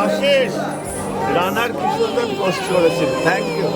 আশিস রানার কি সুন্দর পোস্ট করেছেন, থ্যাংক ইউ।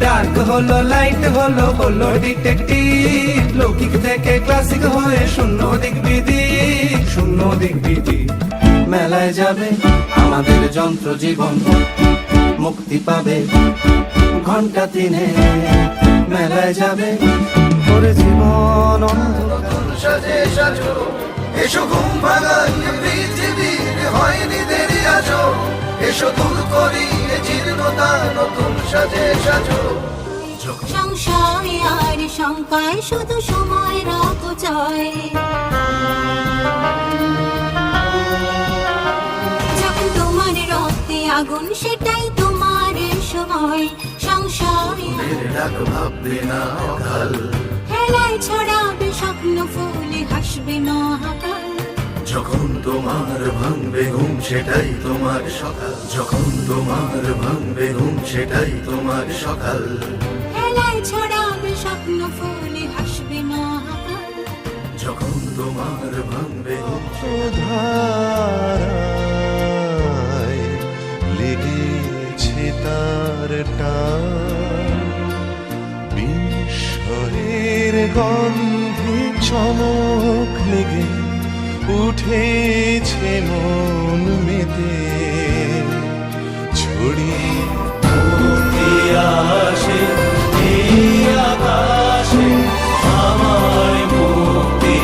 ডার্ক হলো লাইট হলো হলো ডিটেকটিভ, লৌকিক থেকে ক্লাসিক হয়ে শূন্য দিক বিধি, শূন্য দিক বিধি। মেলায় যাবে আমাদের যন্ত্র জীবন, মুক্তি পাবে ঘন্টা দিনে। মেলায় যাবে করে জীবন নতুন সাজে সাজো, এসো ঘুম ভাঙাই পৃথিবীর হয়নি দেরি আজো, এসো দূর করি জীর্ণতা নতুন সাজে সাজো। সংশয় আর শঙ্কায় শুধু সময় রাখো চাই, যখন তোমার রক্তে আগুন সেটাই তোমার সময়। সংশয় ভাববে না অকাল, খেলায় ছড়াবে স্বপ্ন ফুলে হাসবে মহাকাল। যখন তোমার ভাঙবে ঘুম সেটাই তোমার সকাল, যখন তোমার ভাঙবে ঘুম সেটাই তোমার সকাল। খেলায় ছড়াবে স্বপ্ন ফুলে হাসবে মহাকাল, যখন তোমার ভাঙবে ঘুম। ধারায় লেগেছে তার টান, বিস্ময়ের গন্ধে চমক লেগে উঠেছে মন মেতে, ছড়িয়ে আসে এই আকাশে আমার মুক্তি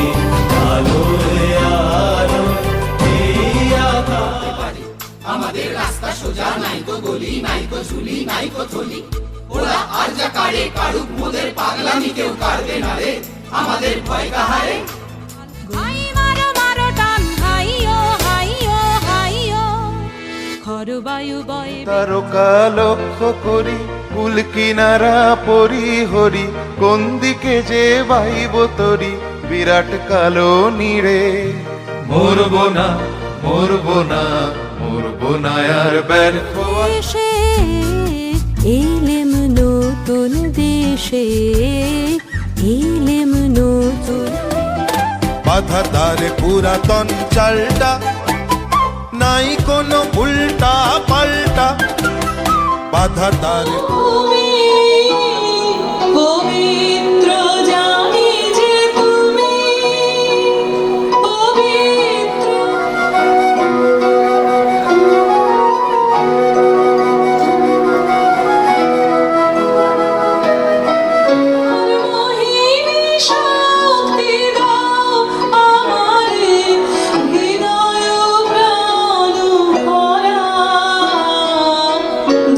আলোয় আলো, ভাই মারো মারো টান হাইয়ো হাইয়ো হাইয়ো খরবায়ু বয় তারকা লক্ষ্য করি কুল কিনারা পরিহরি কোন দিকে যে বাইব তরি বিরাট কালো নীড়ে মরবো না মরবো না মরবো না আর ব্যর্থ দেশে এলেম নতুন দেশে এলেম নতুন বাধা তার পুরাতন চালটা নাই কোনো উল্টা পাল্টা বাধা তার পবিত্র জানি যে তুমি পবিত্র মহিমী শক্তি দাও আমারে হৃদয় প্রাণ ভরা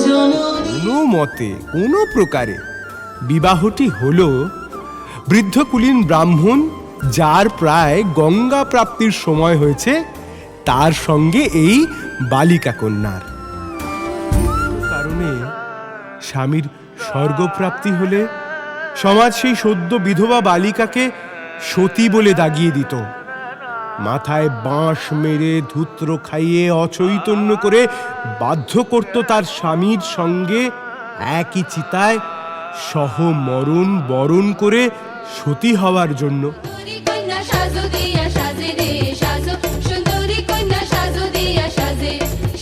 জননী কোনো মতে কোনো প্রকারে বিবাহটি হল বৃদ্ধ কুলীন ব্রাহ্মণ যার প্রায় গঙ্গা প্রাপ্তির সময় হয়েছে তার সঙ্গে এই বালিকা কন্যার কারণে স্বামীর স্বর্গপ্রাপ্তি হলে সমাজ সেই সদ্য বিধবা বালিকাকে সতী বলে দাগিয়ে দিত, মাথায় বাঁশ মেরে ধূত্র খাইয়ে অচৈতন্য করে বাধ্য করত তার স্বামীর সঙ্গে একই চিতায় সহ মরণ বরণ করে সতী হওয়ার জন্য। সুন্দরী কন্যা সাজো দিয়া সাজে রে সাজো সুন্দরী কন্যা সাজো দিয়া সাজে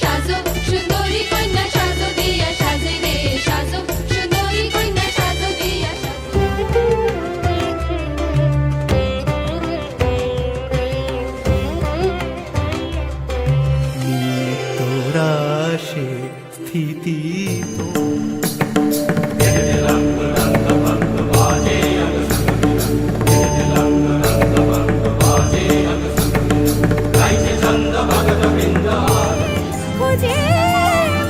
সাজো সুন্দরী কন্যা সাজো দিয়া সাজে রে সাজো সুন্দরী কন্যা সাজো দিয়া তোরা সে স্থিতি খুঁজে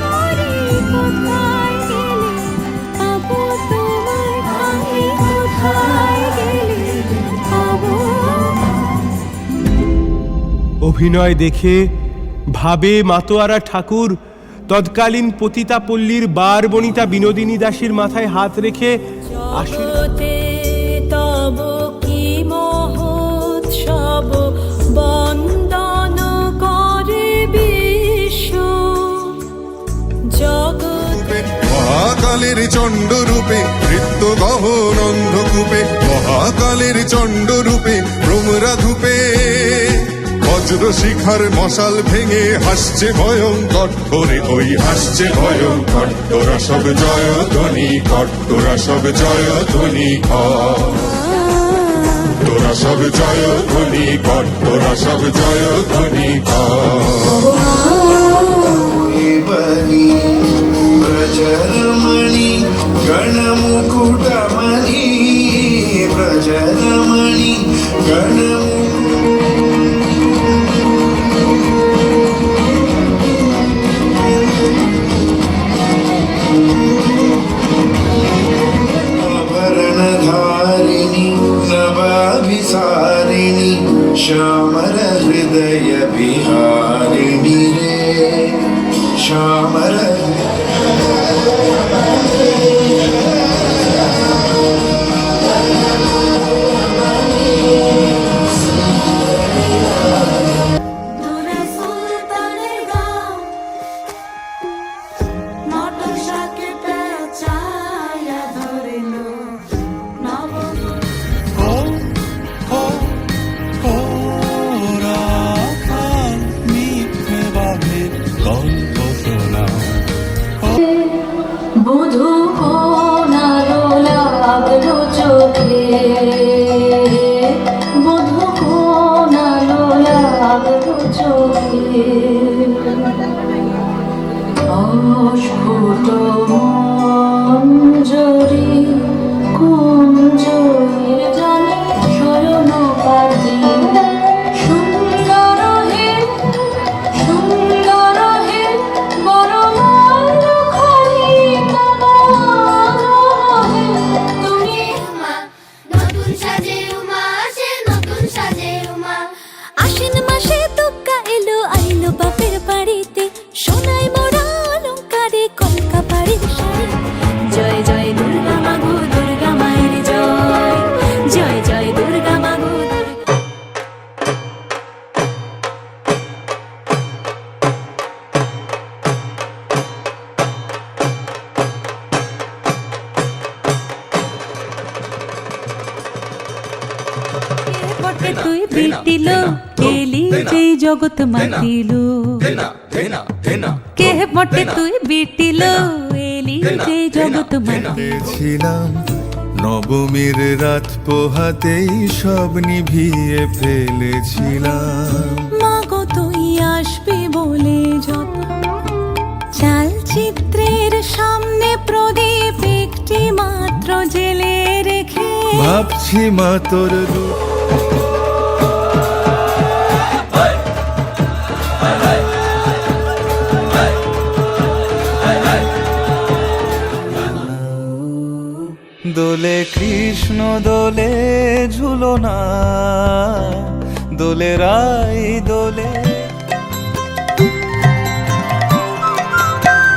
মরি কোথায় গেলে পাবো তোমায় ঠাই কোথায় গেলে পাবো অভিনয় দেখে ভাবে মাতোয়ারা ঠাকুর তৎকালীন পতিতাপল্লীর বার বনিতা বিনোদিনী দাসীর মাথায় হাত রেখে আশীর্বাদ জগতে তব কি মহোৎসব বন্দন করে বিশ্ব জগৎ মহাকালের চণ্ড রূপে নৃত্য গহন অন্ধকূপে মহাকালের চণ্ড রূপে ভ্রমরা ধূপে বজ্র শিখার মশাল ভেঙে হাসছে ভয়ঙ্কর করে ওই হাসছে ভয়ঙ্কর তোরা সব জয়ধ্বনি কর তোরা সব জয়ধ্বনি কর তোরা সব জয়ধ্বনি কর তোরা সব জয়ধ্বনি কর बलि प्रजरमणि गणमुकुटमणि प्रजरमणि आभरणधारिणि नवाभिसारिणि श्यामर हृदय विहारिणि रे श्यामर তোরা সুলতানের গাঁও মটর শাকে পেঁচাইয়া ধরিল নব বধূ কোনালো লাগলো চোখে বধূ কোনালো লাগলো চোখে অস্ফুট মঞ্জরি কুঞ্জরির জানে শয়ন পাতি সুন্দর হে বিটিল এলি যেই জগৎ মাতিল কে বটে তুই বিটিল এলি যেই জগৎ মাতিল ছিলাম নবমীর রাত পোহাতেই সব নিভিয়ে ফেলেছিলাম মাগো তুই আসবি বলে যত চালচিত্রের সামনে প্রদীপ একটি মাত্র জেলে রেখে ভাবছি মা তোর দোলে কৃষ্ণ দোলে ঝুলনা দোলে রাই দোলে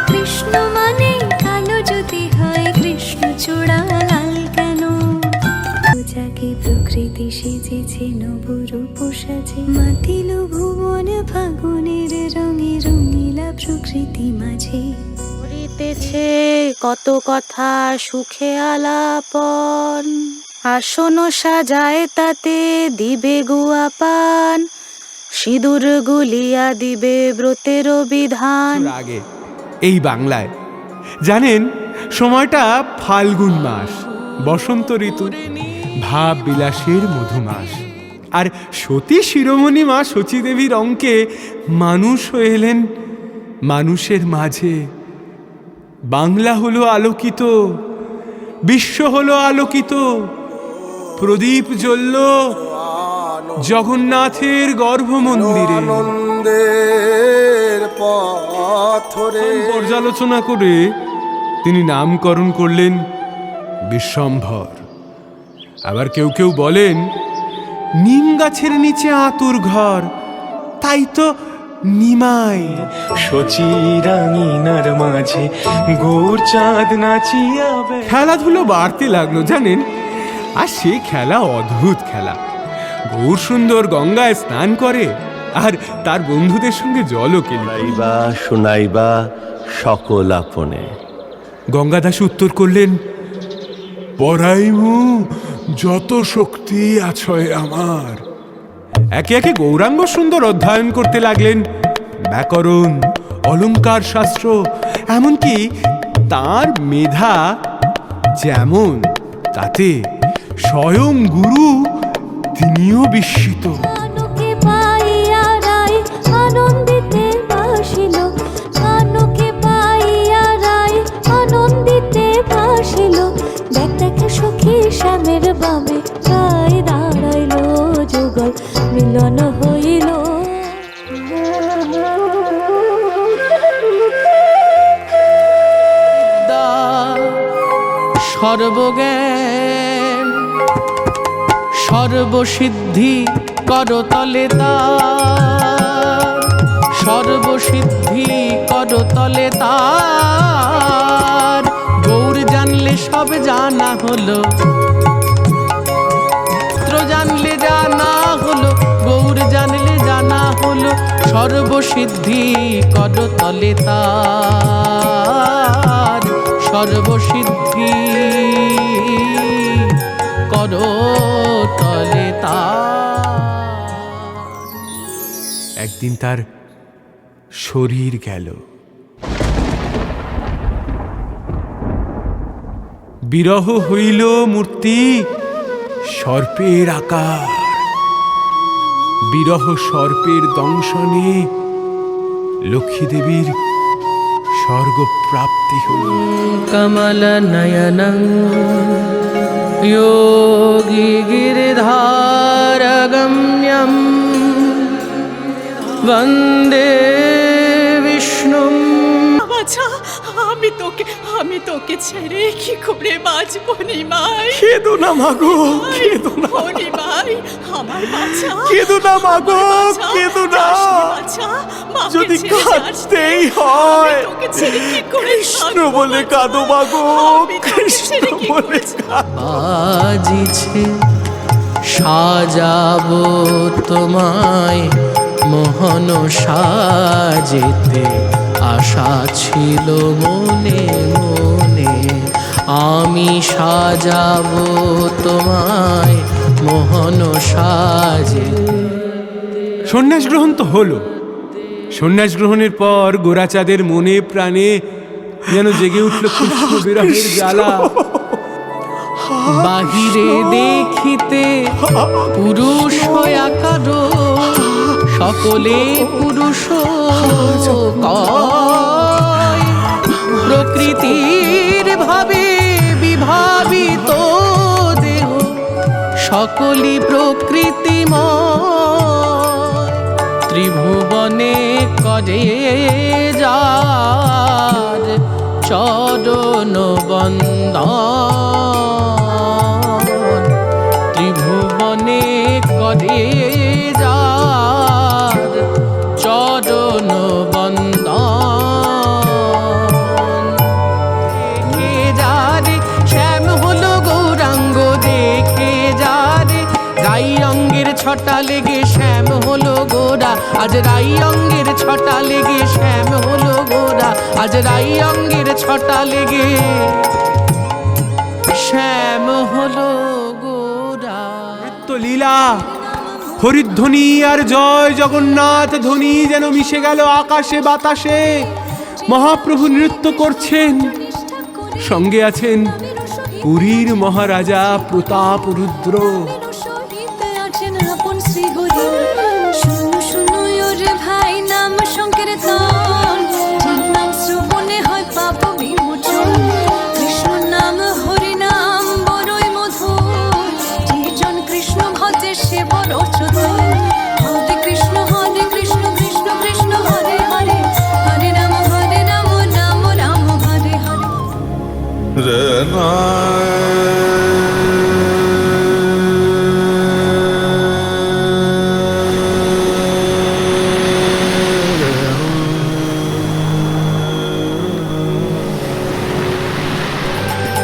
কৃষ্ণ মানে কালো যদি হয় কৃষ্ণ চূড়া লাল কেন জাগে প্রকৃতি সেজেছে নবরূপ সাজে মাতিল ভুবন ফাগুনের রঙে রঙিলা প্রকৃতি মাঝে করিতেছে কত কথা সুখে আলাপন আসন সাজায় তাতে দিবে গুয়া পান সিঁদুর গুলিয়া দিবে ব্রতের বিধান আগে এই বাংলায় জানেন সময়টা ফাল্গুন মাস, বসন্ত ঋতু, ভাব বিলাসের মধুমাস। আর সতী শিরোমণি মা শচীদেবীর অঙ্কে মানুষ হয়ে এলেন মানুষের মাঝে। বাংলা হলো আলোকিত, বিশ্ব হলো আলোকিত, প্রদীপ জ্বলল জগন্নাথের গর্ভমন্দিরে। পর্যালোচনা করে তিনি নামকরণ করলেন বিশ্বম্ভর। আবার কেউ কেউ বলেন নিম গাছের নিচে আতুর ঘর, তাই তো নিমাই। সচিরাঙিনার মাঝে গৌর চাঁদ নাচিয়া খেলাধুলো বাড়তে লাগলো জানেন, আর সেই খেলা অদ্ভুত খেলা। গৌর সুন্দর গঙ্গায় স্নান করে আর তার বন্ধুদের সঙ্গে জলও শোনাইবা শোনাইবা সকল আপনে। গঙ্গাদাস উত্তর করলেন, পরাইমু যত শক্তি আছয় আমার। একে একে গৌরাঙ্গ সুন্দর অধ্যয়ন করতে লাগলেন, ব্যাকরণ, অলঙ্কার শাস্ত্র, এমনকি তার মেধা যেমন তাতে স্বয়ং গুরু তিনিও বিস্মিত। আনন্দিতে ভাসিল কানকে পাইয়া রায় আনন্দিতে ভাসিল। দেখ দেখ সখী শ্যামের বামে রায় দাঁড়াইল যুগল মিলন হইল। সর্বজ্ঞান সর্বসিদ্ধি করতলে তার, সর্বসিদ্ধি করতলে তার। গৌর জানলে সব জানা হলো, জানলে জানা হলো, গৌর জানলে জানা হলো। সর্বসিদ্ধি করতলে তার, সর্বসিদ্ধি করতলে তার। একদিন তার শরীর গেল, বিরহ হইল মূর্তি সর্পের আকার। বিরহ সর্পের দংশনে লক্ষ্মীদেবীর স্বর্গপ্রাপ্তি হল। কমল নয়নং যোগী গিরিধারগম্যম বন্দে বিষ্ণুম। আচ্ছা, আমি তোকে ছেড়ে কি করে বাঁচবো নিমাই? কেঁদো না মাগো, কেঁদো না নিমাই, আমার বাচ্চা। কেঁদো না মাগো, কেঁদো না। যদি কাঁদতেই হয় কৃষ্ণ বলে কাঁদো মাগো, কৃষ্ণ বলে কাঁদো। বাজিছে সাজাবো তোমায় মোহন সাজেতে, আশা ছিল মনে মনে। আমি সাজাবো তোমায় মোহন সাজে। সন্ন্যাস গ্রহণ তো হলো। সন্ন্যাস গ্রহণের পর গোরাচাঁদের মনে প্রাণে যেন জেগে উঠল কৃষ্ণ বিরহের জ্বালা। বাহিরে দেখিতে পুরুষ আকার, সকলে পুরুষ কয়। প্রকৃতির ভাবে বিভাবিত দেহ, সকলই প্রকৃতিময়। ত্রিভুবনে করে যার চরণ বন্দন, ত্রিভুবনে করে যার চরণ বন্দন। দেখে যারে শ্যাম হলো গৌরাঙ্গ, দেখে যারে রাই অঙ্গের ছটা লেগে শ্যাম হলো গোরা, আজ রাই অঙ্গের ছটা লেগে শ্যাম হলো গোরা, আজ রাই অঙ্গের ছটা লেগে শ্যাম হলো গোরা। তো লীলা, হরিধ্বনি আর জয় জগন্নাথ ধ্বনি যেন মিশে গেল আকাশে বাতাসে। মহাপ্রভু নৃত্য করছেন, সঙ্গে আছেন পুরীর মহারাজা প্রতাপ রুদ্র। ভাই নাম সংকীর্তন, নাম শ্রবণে হয় পাপ বিমোচন। কৃষ্ণ নাম হরি নাম বড়ই মধুর, যেজন কৃষ্ণ ভজে সে বড় চতুর। হরে কৃষ্ণ কৃষ্ণ কৃষ্ণ হরে হরে, হরে রাম রাম রাম হরে হরে।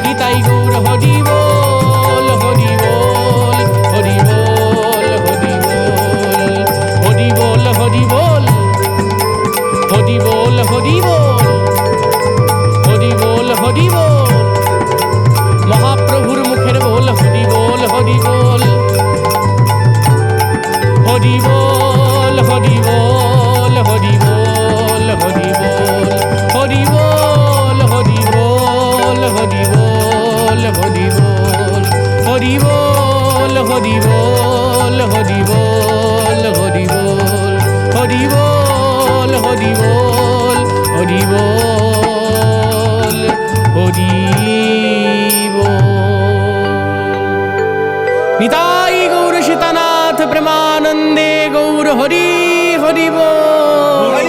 নিতাই গৌর হরি বল, হরি বল, হরি বল, হরি বল, হরি বল, হরি বল, হরি বল, হরি বল, হরি বল, হরি বল। মহাপ্রভুর মুখের বল হরি বল, হরি বল, হরি বল, হরি বল, হরি বল, হরি বল, হরি বল, হরি বল, হরি বল, হরি বল, হরি বল, হরি বল, হরি বল, হরি বল, হরি বল, হরি বল, হরি বল, হরি বল। নিতাই গৌর সীতানাথ প্রেমানন্দে গৌর হরি হরি বল।